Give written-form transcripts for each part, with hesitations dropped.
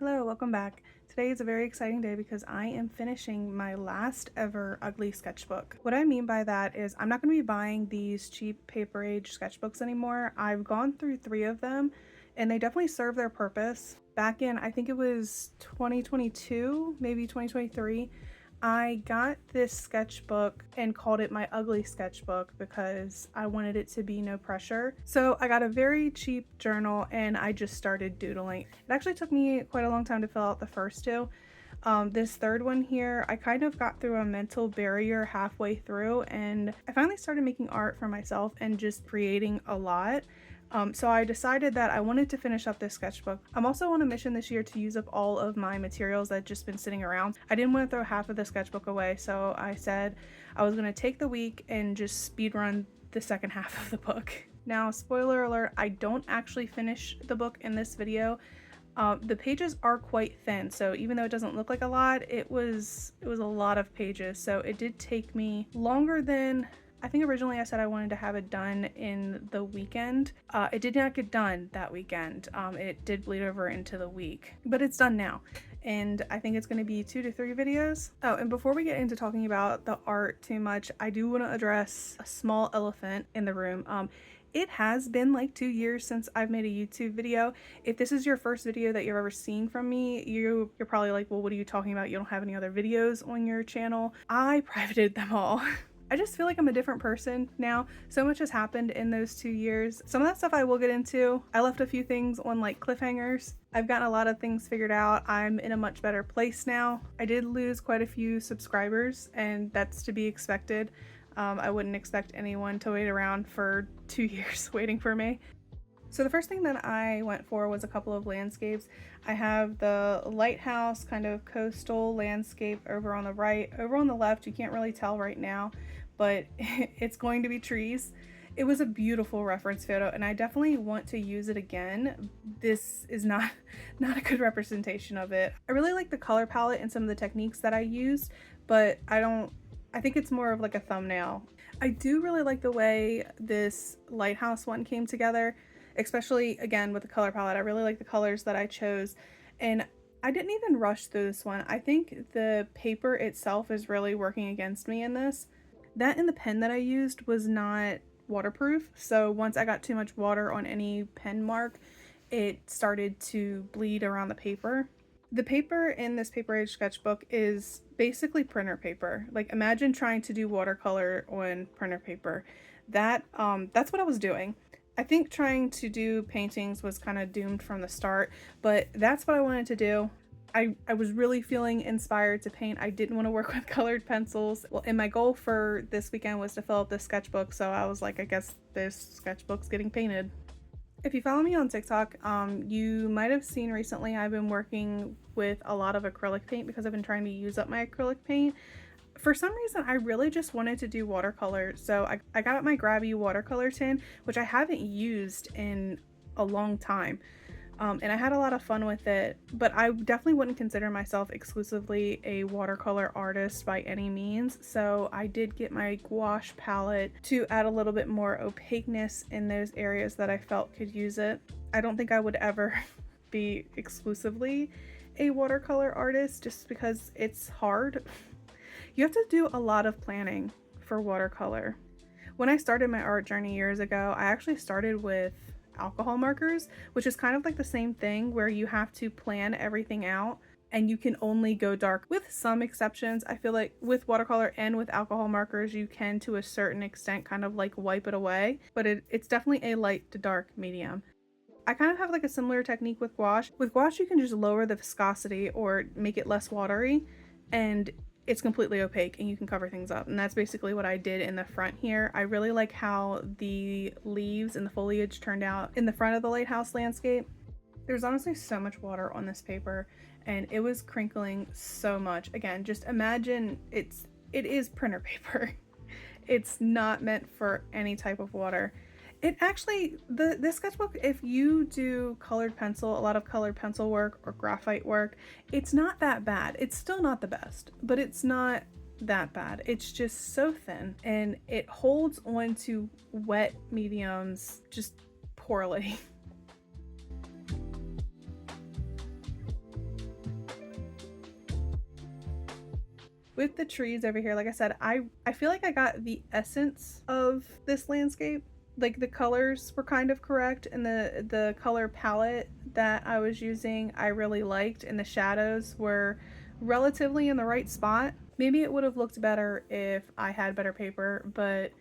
Hello, welcome back. Today is a very exciting day because I am finishing my last ever ugly sketchbook. What I mean by that is I'm not going to be buying these cheap paper age sketchbooks anymore. I've gone through 3 of them and they definitely serve their purpose. Back in, I think it was 2022, maybe 2023, I got this sketchbook and called it my ugly sketchbook because I wanted it to be no pressure. So I got a very cheap journal and I just started doodling. It actually took me quite a long time to fill out the first 2. This third one here, I kind of got through a mental barrier halfway through and I finally started making art for myself and just creating a lot. So I decided that I wanted to finish up this sketchbook. I'm also on a mission this year to use up all of my materials that just been sitting around. I didn't want to throw half of the sketchbook away, so I said I was going to take the week and just speed run the second half of the book. Now, spoiler alert, I don't actually finish the book in this video. The pages are quite thin, so even though it doesn't look like a lot, it was a lot of pages, so it did take me longer than I think originally I said I wanted to have it done in the weekend. It did not get done that weekend. It did bleed over into the week, but it's done now. And I think it's going to be 2 to 3 videos. Oh, and before we get into talking about the art too much, I do want to address a small elephant in the room. It has been like 2 years since I've made a YouTube video. If this is your first video that you're ever seeing from me, you're probably like, well, what are you talking about? You don't have any other videos on your channel. I privated them all. I just feel like I'm a different person now. So much has happened in those 2 years. Some of that stuff I will get into. I left a few things on like cliffhangers. I've gotten a lot of things figured out. I'm in a much better place now. I did lose quite a few subscribers and that's to be expected. I wouldn't expect anyone to wait around for 2 years waiting for me. So the first thing that I went for was a couple of landscapes. I have the lighthouse kind of coastal landscape over on the right. Over on the left, you can't really tell right now, but it's going to be trees. It was a beautiful reference photo and I definitely want to use it again. This is not a good representation of it. I really like the color palette and some of the techniques that I used, but I think it's more of like a thumbnail. I do really like the way this lighthouse one came together, especially again with the color palette. I really like the colors that I chose and I didn't even rush through this one. I think the paper itself is really working against me in this. That and the pen that I used was not waterproof, so once I got too much water on any pen mark, it started to bleed around the paper. The paper in this paper age sketchbook is basically printer paper. Like imagine trying to do watercolor on printer paper. That's what I was doing. I think trying to do paintings was kind of doomed from the start, but that's what I wanted to do. I was really feeling inspired to paint. I didn't want to work with colored pencils. Well, and my goal for this weekend was to fill up this sketchbook, so I was like, I guess this sketchbook's getting painted. If you follow me on TikTok, you might have seen recently I've been working with a lot of acrylic paint because I've been trying to use up my acrylic paint. For some reason, I really just wanted to do watercolor, so I got out my grabby watercolor tin, which I haven't used in a long time. And I had a lot of fun with it, but I definitely wouldn't consider myself exclusively a watercolor artist by any means. So I did get my gouache palette to add a little bit more opaqueness in those areas that I felt could use it. I don't think I would ever be exclusively a watercolor artist just because it's hard. You have to do a lot of planning for watercolor. When I started my art journey years ago, I actually started with alcohol markers, which is kind of like the same thing where you have to plan everything out and you can only go dark. With some exceptions, I feel like with watercolor and with alcohol markers, you can to a certain extent kind of like wipe it away, but it's definitely a light to dark medium. I kind of have like a similar technique with gouache. With gouache, you can just lower the viscosity or make it less watery and it's completely opaque and you can cover things up, and that's basically what I did in the front here. I really like how the leaves and the foliage turned out in the front of the lighthouse landscape. There's honestly so much water on this paper and it was crinkling so much. Again, just imagine it is printer paper. It's not meant for any type of water. It actually, this sketchbook, if you do colored pencil, a lot of colored pencil work or graphite work, it's not that bad. It's still not the best, but it's not that bad. It's just so thin and it holds on to wet mediums just poorly. With the trees over here, like I said, I feel like I got the essence of this landscape. Like the colors were kind of correct, and the color palette that I was using I really liked, and the shadows were relatively in the right spot. Maybe it would have looked better if I had better paper, but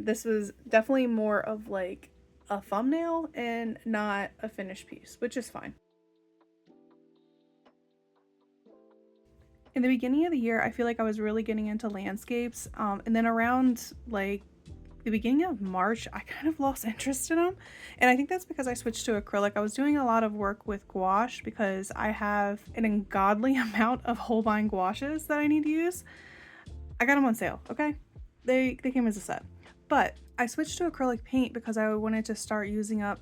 this was definitely more of like a thumbnail and not a finished piece, which is fine. In the beginning of the year, I feel like I was really getting into landscapes, and then around like the beginning of March, I kind of lost interest in them. And I think that's because I switched to acrylic. I was doing a lot of work with gouache because I have an ungodly amount of Holbein gouaches that I need to use. I got them on sale, okay? They came as a set. But I switched to acrylic paint because I wanted to start using up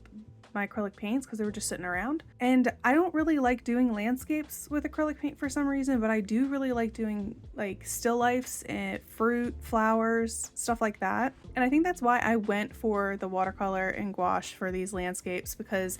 my acrylic paints because they were just sitting around. And I don't really like doing landscapes with acrylic paint for some reason, but I do really like doing like still lifes and fruit, flowers, stuff like that. And I think that's why I went for the watercolor and gouache for these landscapes, because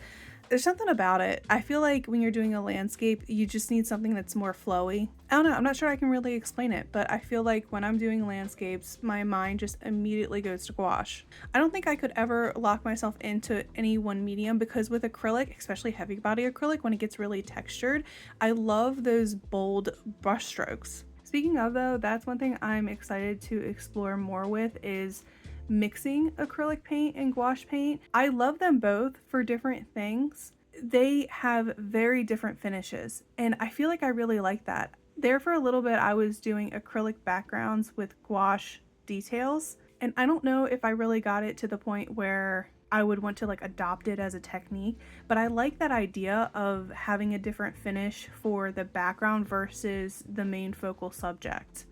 there's something about it. I feel like when you're doing a landscape, you just need something that's more flowy. I don't know, I'm not sure I can really explain it, but I feel like when I'm doing landscapes, my mind just immediately goes to gouache. I don't think I could ever lock myself into any one medium, because with acrylic, especially heavy body acrylic, when it gets really textured, I love those bold brush strokes. Speaking of though, that's one thing I'm excited to explore more with, is mixing acrylic paint and gouache paint. I love them both for different things. They have very different finishes, and I feel like I really like that. There for a little bit, I was doing acrylic backgrounds with gouache details, and I don't know if I really got it to the point where I would want to like adopt it as a technique, but I like that idea of having a different finish for the background versus the main focal subject.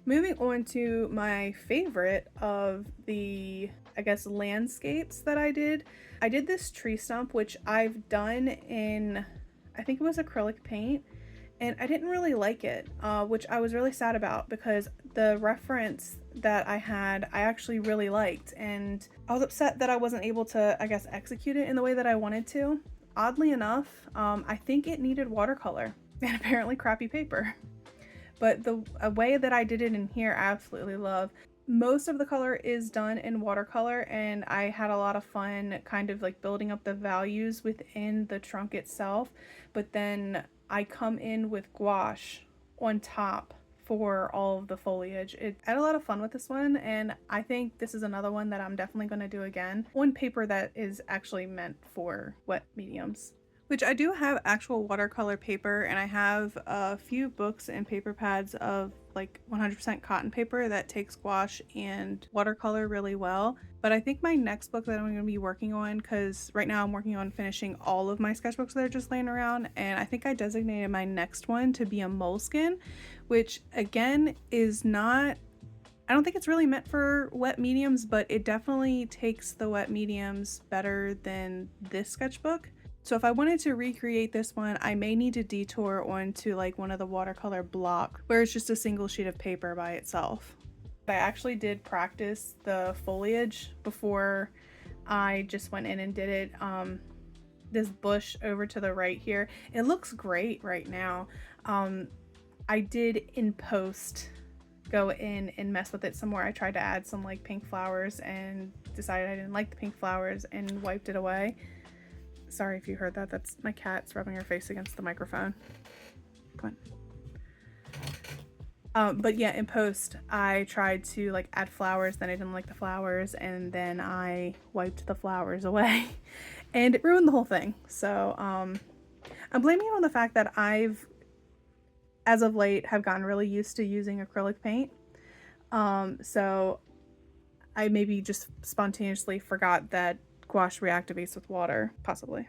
Moving on to my favorite of the, I guess, landscapes that I did. I did this tree stump, which I've done in, I think it was acrylic paint, and I didn't really like it, which I was really sad about, because the reference that I had, I actually really liked, and I was upset that I wasn't able to, I guess, execute it in the way that I wanted to. Oddly enough, I think it needed watercolor and apparently crappy paper. But the way that I did it in here, I absolutely love. Most of the color is done in watercolor, and I had a lot of fun kind of like building up the values within the trunk itself. But then I come in with gouache on top for all of the foliage. I had a lot of fun with this one, and I think this is another one that I'm definitely going to do again on paper that is actually meant for wet mediums. Which I do have actual watercolor paper, and I have a few books and paper pads of like 100% cotton paper that takes gouache and watercolor really well. But I think my next book that I'm going to be working on, because right now I'm working on finishing all of my sketchbooks that are just laying around, and I think I designated my next one to be a moleskin, which again is not, I don't think it's really meant for wet mediums, but it definitely takes the wet mediums better than this sketchbook. So if I wanted to recreate this one, I may need to detour onto like one of the watercolor block where it's just a single sheet of paper by itself. I actually did practice the foliage before I just went in and did it. This bush over to the right here, it looks great right now. I did in post go in and mess with it some more. I tried to add some like pink flowers and decided I didn't like the pink flowers and wiped it away. Sorry if you heard that. That's my cat's rubbing her face against the microphone. Come on. But yeah, in post, I tried to like add flowers, then I didn't like the flowers, and then I wiped the flowers away, and it ruined the whole thing. So I'm blaming it on the fact that I've, as of late, have gotten really used to using acrylic paint. So I maybe just spontaneously forgot that gouache reactivates with water, possibly.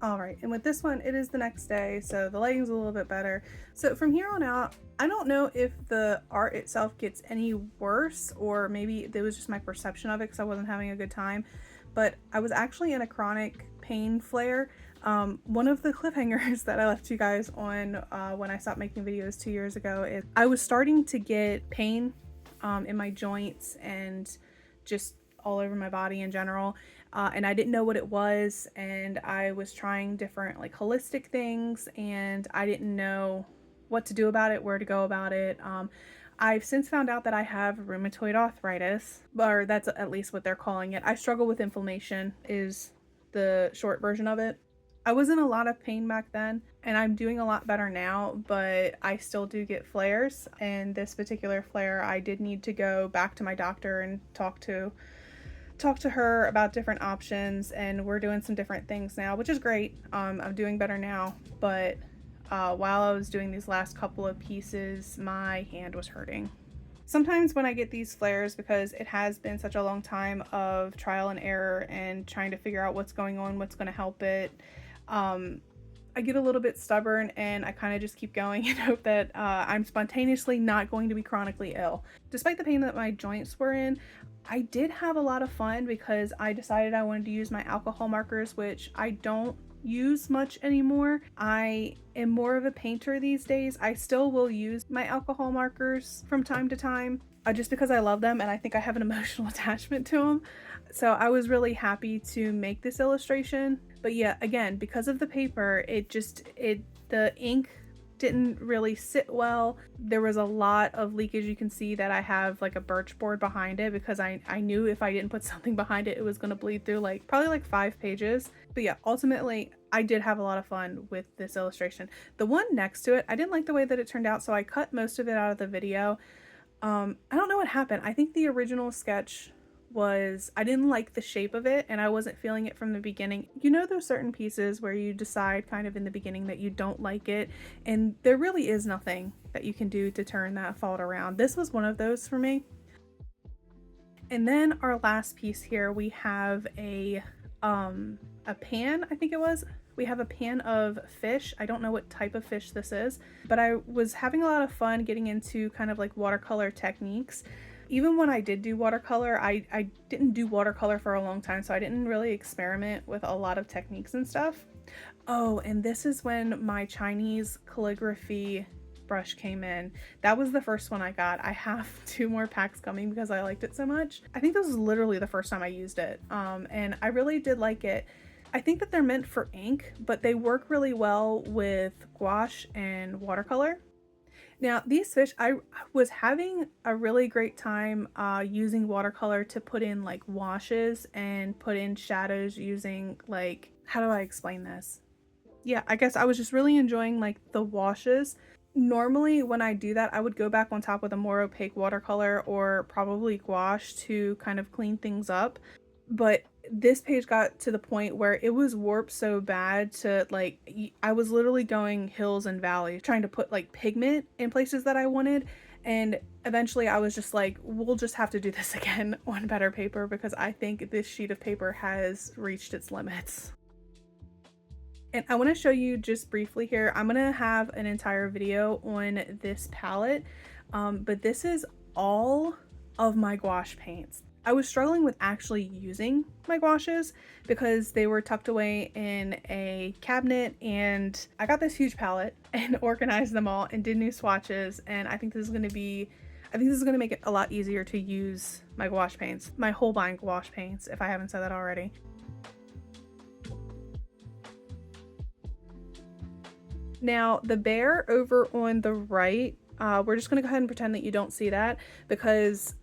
All right, and with this one, it is the next day, so the lighting's a little bit better. So from here on out, I don't know if the art itself gets any worse, or maybe it was just my perception of it because I wasn't having a good time, but I was actually in a chronic pain flare. One of the cliffhangers that I left you guys on when I stopped making videos 2 years ago is I was starting to get pain in my joints and just all over my body in general, and I didn't know what it was, and I was trying different like holistic things, and I didn't know what to do about it, where to go about it. I've since found out that I have rheumatoid arthritis, or that's at least what they're calling it. I struggle with inflammation is the short version of it. I was in a lot of pain back then, and I'm doing a lot better now, but I still do get flares. And this particular flare, I did need to go back to my doctor and talk to her about different options, and we're doing some different things now, which is great. I'm doing better now, but while I was doing these last couple of pieces, my hand was hurting. Sometimes when I get these flares, because it has been such a long time of trial and error and trying to figure out what's going on, what's going to help it, I get a little bit stubborn, and I kind of just keep going and hope that I'm spontaneously not going to be chronically ill. Despite the pain that my joints were in, I did have a lot of fun because I decided I wanted to use my alcohol markers, which I don't use much anymore. I am more of a painter these days. I still will use my alcohol markers from time to time, just because I love them and I think I have an emotional attachment to them. So I was really happy to make this illustration. But yeah, again, because of the paper, the ink didn't really sit well. There was a lot of leakage. You can see that I have like a birch board behind it because I knew if I didn't put something behind it, it was going to bleed through probably like 5 pages. But yeah, ultimately I did have a lot of fun with this illustration. The one next to it, I didn't like the way that it turned out, so I cut most of it out of the video. I don't know what happened. I think the original sketch I didn't like the shape of it, and I wasn't feeling it from the beginning. You know those certain pieces where you decide kind of in the beginning that you don't like it, and there really is nothing that you can do to turn that fault around. This was one of those for me. And then our last piece here, we have a pan, I think it was. We have a pan of fish. I don't know what type of fish this is, but I was having a lot of fun getting into kind of like watercolor techniques. Even when I did do watercolor, I didn't do watercolor for a long time, so I didn't really experiment with a lot of techniques and stuff. Oh, and this is when my Chinese calligraphy brush came in. That was the first one I got. I have 2 more packs coming because I liked it so much. I think this was literally the first time I used it, and I really did like it. I think that they're meant for ink, but they work really well with gouache and watercolor. Now these fish, I was having a really great time using watercolor to put in like washes and put in shadows using like, how do I explain this? Yeah, I guess I was just really enjoying like the washes. Normally when I do that, I would go back on top with a more opaque watercolor or probably gouache to kind of clean things up. But this page got to the point where it was warped so bad to like, I was literally going hills and valleys trying to put like pigment in places that I wanted, and eventually I was just like, we'll just have to do this again on better paper because I think this sheet of paper has reached its limits. And I want to show you just briefly here, I'm gonna have an entire video on this palette, but this is all of my gouache paints. I was struggling with actually using my gouaches because they were tucked away in a cabinet, and I got this huge palette and organized them all and did new swatches, and I think this is going to make it a lot easier to use my gouache paints, my Holbein gouache paints, if I haven't said that already. Now the bear over on the right, we're just going to go ahead and pretend that you don't see that because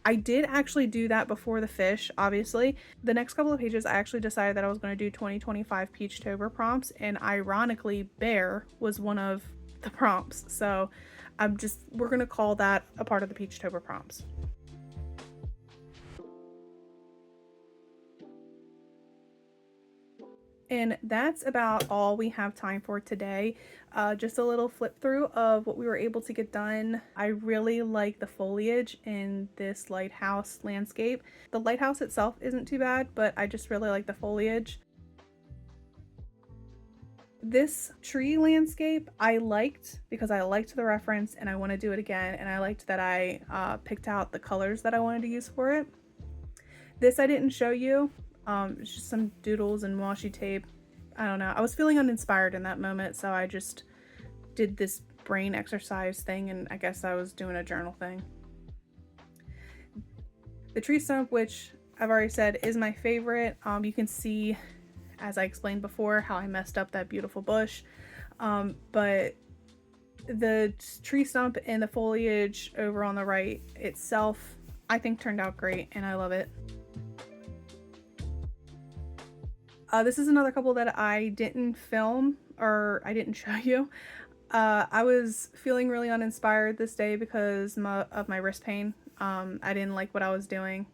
I did actually do that before the fish, obviously. The next couple of pages, I actually decided that I was going to do 2025 Peachtober prompts, and ironically, bear was one of the prompts. So we're going to call that a part of the Peachtober prompts. And that's about all we have time for today. Just a little flip through of what we were able to get done. I really like the foliage in this lighthouse landscape. The lighthouse itself isn't too bad, but I just really like the foliage. This tree landscape I liked because I liked the reference and I want to do it again, and I liked that I picked out the colors that I wanted to use for it. This I didn't show you. It's just some doodles and washi tape. I don't know. I was feeling uninspired in that moment, so I just did this brain exercise thing, and I guess I was doing a journal thing. The tree stump, which I've already said is my favorite. You can see, as I explained before, how I messed up that beautiful bush. But the tree stump and the foliage over on the right itself, I think turned out great, and I love it. This is another couple that I didn't film, or I didn't show you. I was feeling really uninspired this day because of my wrist pain. I didn't like what I was doing,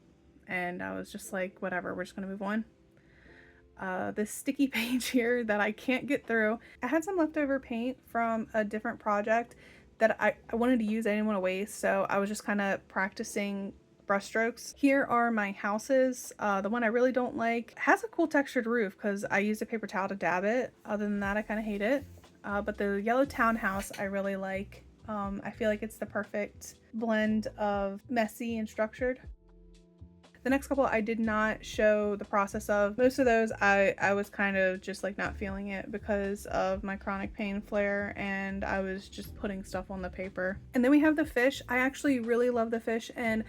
and I was just like, whatever, we're just gonna move on. This sticky page here that I can't get through. I had some leftover paint from a different project that I wanted to use. I didn't want to waste, so I was just kind of practicing brush strokes. Here are my houses. The one I really don't like has a cool textured roof because I used a paper towel to dab it. Other than that, I kind of hate it. But the yellow townhouse I really like. I feel like it's the perfect blend of messy and structured. The next couple I did not show the process of. Most of those I was kind of just like not feeling it because of my chronic pain flare, and I was just putting stuff on the paper. And then we have the fish. I actually really love the fish, and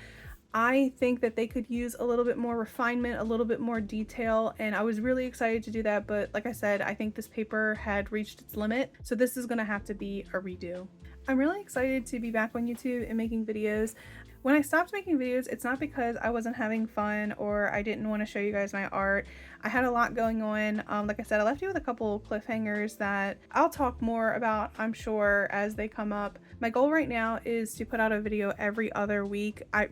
I think that they could use a little bit more refinement, a little bit more detail, and I was really excited to do that, but like I said, I think this paper had reached its limit, so this is gonna have to be a redo. I'm really excited to be back on YouTube and making videos. When I stopped making videos, it's not because I wasn't having fun or I didn't want to show you guys my art. I had a lot going on. Like I said, I left you with a couple cliffhangers that I'll talk more about, I'm sure, as they come up. My goal right now is to put out a video every other week. I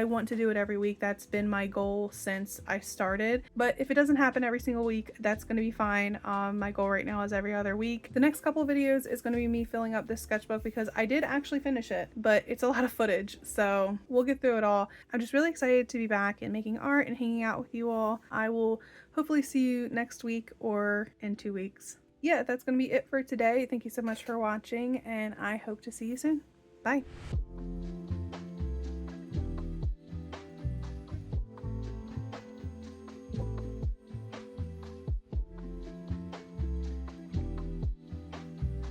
want to do it every week. That's been my goal since I started. But if it doesn't happen every single week, that's going to be fine. My goal right now is every other week. The next couple videos is going to be me filling up this sketchbook because I did actually finish it, but it's a lot of footage, so we'll get through it all. I'm just really excited to be back and making art and hanging out with you all. I will hopefully see you next week or in 2 weeks. Yeah, that's going to be it for today. Thank you so much for watching, and I hope to see you soon. Bye.